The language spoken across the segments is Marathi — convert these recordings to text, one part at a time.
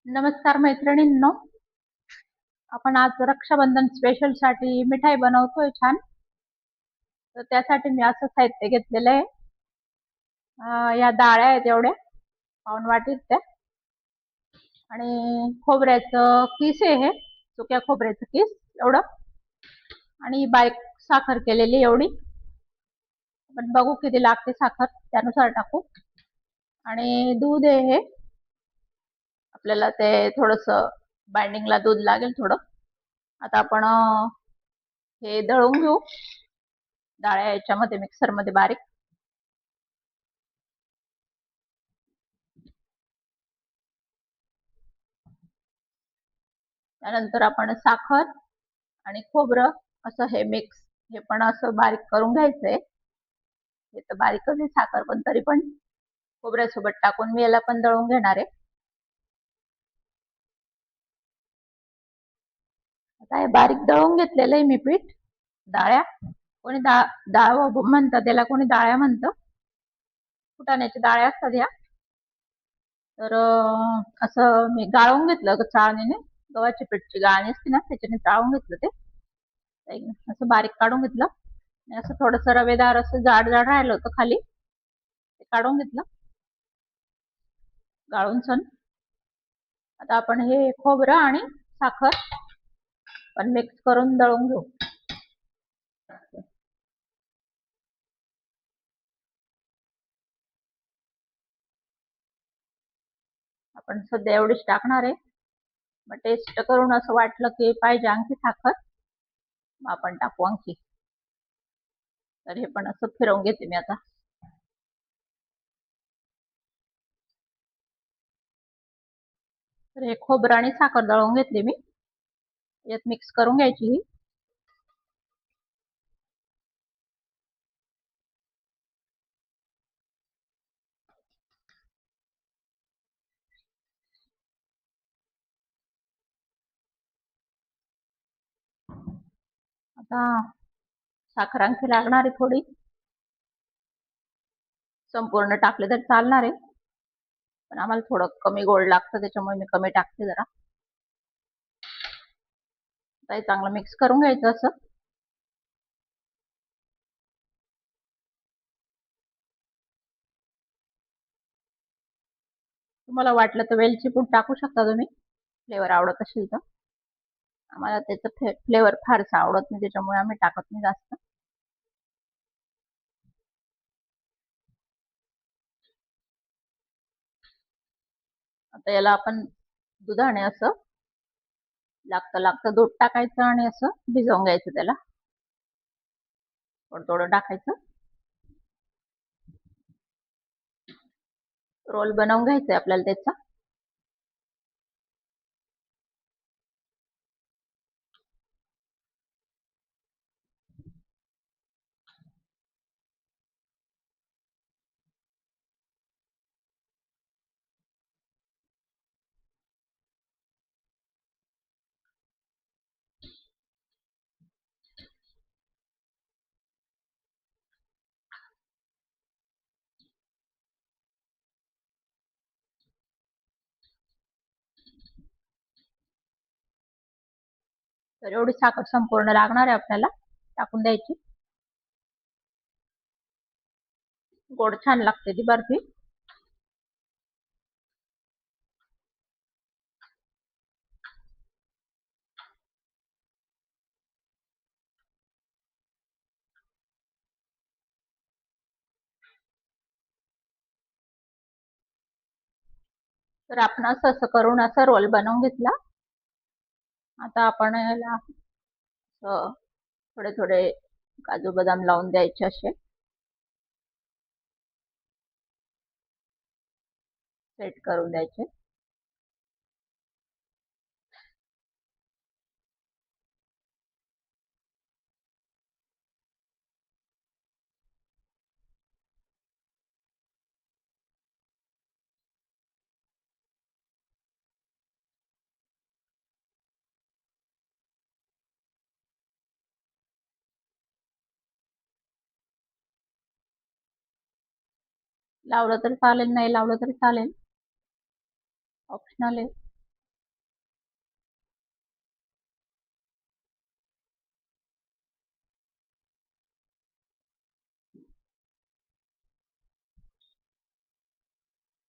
नमस्कार मैत्रिणींनो, आपण आज रक्षाबंधन स्पेशल साठी मिठाई बनवतोय छान. तर त्यासाठी मी असं साहित्य घेतलेलं आहे. या डाळ्या आहेत एवढ्या पाऊण वाटीत त्या, आणि खोबऱ्याचं किस आहे, हे सुक्या खोबऱ्याचं किस एवढं, आणि बारीक साखर केलेली एवढी. आपण बघू किती लागते साखर, त्यानुसार टाकू. आणि दूध आहे हे, आपल्याला ते थोडस बाइंडिंगला दूध लागेल थोडं. आता आपण हे दळून घेऊ डाळ्या याच्यामध्ये, मिक्सर मध्ये बारीक. त्यानंतर आपण साखर आणि खोबरं असं हे मिक्स, हे पण असं बारीक करून घ्यायचंय. हे तर बारीकच आहे साखर, पण तरी पण खोबऱ्यासोबत टाकून मी याला पण दळून घेणार आहे. आता हे बारीक दळून घेतलेलं आहे मी पीठ. डाळ्या, कोणी डाळ म्हणतं त्याला, कोणी डाळ्या म्हणतं. फुटाण्याच्या डाळ्या असतात ह्या. तर असं मी गाळून घेतलं चाळणीने, गव्हाची पीठची गाळणी असते ना त्याच्याने चाळून घेतलं ते, असं बारीक काढून घेतलं. आणि असं थोडस रवेदार असं जाड जाड राहिलं होतं खाली, ते काढून घेतलं गाळून सण. आता आपण हे खोबरं आणि साखर पण मिक्स करून दळून घेऊ. आपण सध्या एवढीच टाकणार आहे. मग टेस्ट करून असं वाटलं की पाहिजे आणखी साखर, मग आपण टाकू आणखी. तर हे पण असं फिरवून घेते मी आता. तर हे खोबरं आणि साखर दळून घेतली मी, यात मिक्स करून घ्यायची ही. आता साखर आणखी लागणार आहे थोडी, संपूर्ण टाकले तर चालणार आहे, पण आम्हाला थोडं कमी गोड लागतं त्याच्यामुळे मी कमी टाकते जरा. आता चांगलं मिक्स करून घ्यायचं असं. तुम्हाला वाटलं तर वेलची पूड टाकू शकता तुम्ही, फ्लेवर आवडत असेल तर. आम्हाला त्याचं फ्लेवर फारसा आवडत नाही, त्याच्यामुळे आम्ही टाकत नाही जास्त. आता याला आपण दुधाने असं लागतं दूध टाकायचं आणि असं भिजवून घ्यायचं त्याला, थोडं थोडं टाकायचं. रोल बनवून घ्यायचंय आपल्याला त्याचा. तर एवढी साखर संपूर्ण लागणार आहे आपल्याला, टाकून द्यायची. गोड छान लागते ती बर्फी. तर आपण असं असं करून असं रोल बनवून घेतला. आता आपण याला थोडे थोडे काजू बदाम लावून द्यायचे असे, सेट करून द्यायचे. लावलं तरी चालेल, नाही लावलं तरी चालेल, ऑप्शनल आहे.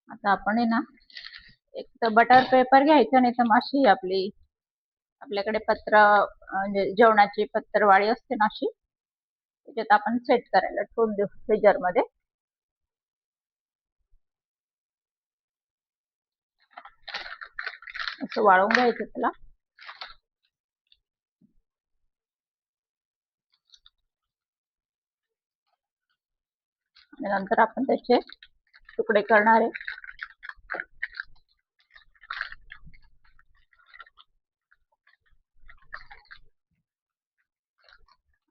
आता आपण आहे ना, एक तर बटर पेपर घ्यायचं, नाही तर माशी आपली आपल्याकडे पत्र म्हणजे जेवणाची पत्रवाळी असते ना अशी, त्याच्यात आपण सेट करायला ठेवून देऊ फ्रीजर मध्ये. असं वाळून घ्यायचं त्याला. आणि नंतर आपण त्याचे तुकडे करणार आहे.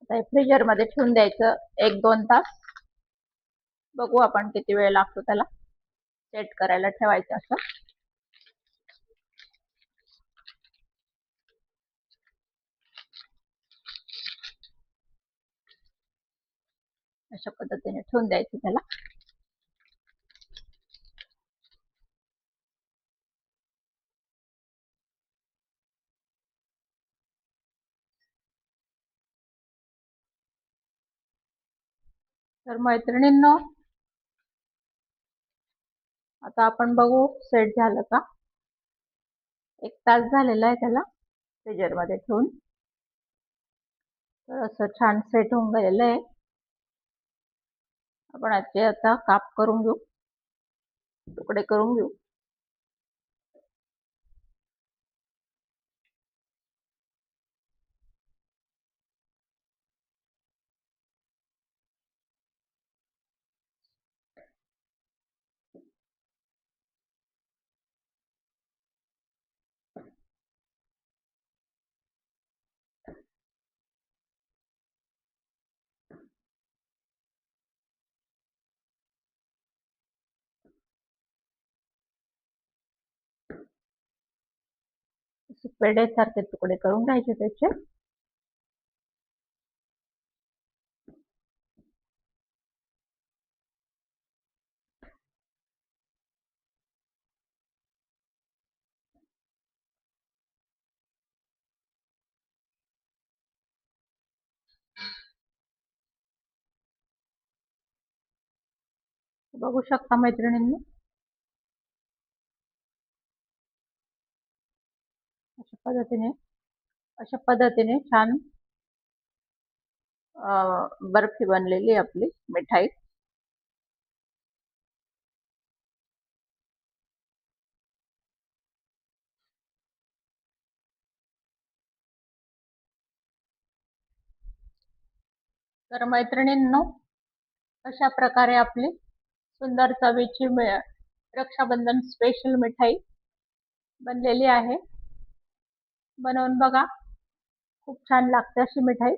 आता फ्रीजर मध्ये ठेवून द्यायचं 1-2 तास. बघू आपण किती वेळ लागतो त्याला सेट करायला ठेवायचं असं. अशा पद्धतीने ठेवून द्यायचं त्याला. तर मैत्रिणींनो, आता आपण बघू सेट झालं का. 1 तास झालेला आहे त्याला फ्रीजर मध्ये ठेवून. तर असं छान सेट होऊन गेलेलं आहे. आपण याचे आता काप करून घेऊ, तुकडे करून घेऊ. पेढ्यासारखे तुकडे करून घ्यायचे त्याचे. बघू शकता मैत्रिणींनी, अशा पद्धतीने छान बर्फी बनलेली आपली मिठाई. तर मैत्रिणींनो, अशा प्रकारे आपली सुंदर चवीची रक्षाबंधन स्पेशल मिठाई बनलेली आहे. बनवून बघा, खूप छान लागते अशी मिठाई.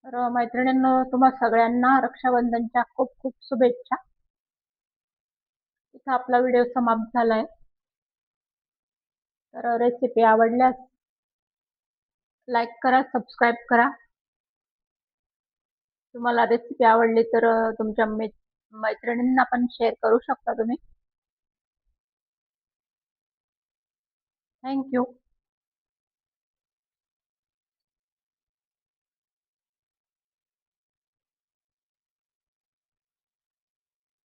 तर मैत्रिणींनो, तुम्हा सगळ्यांना रक्षाबंधनच्या खूप खूप शुभेच्छा. इथं आपला व्हिडिओ समाप्त झालाय. तर रेसिपी आवडल्यास लाईक करा, सबस्क्राईब करा. तुम्हाला रेसिपी आवडली तर तुमच्या मैत्रिणींना पण शेअर करू शकता तुम्ही. थँक्यू.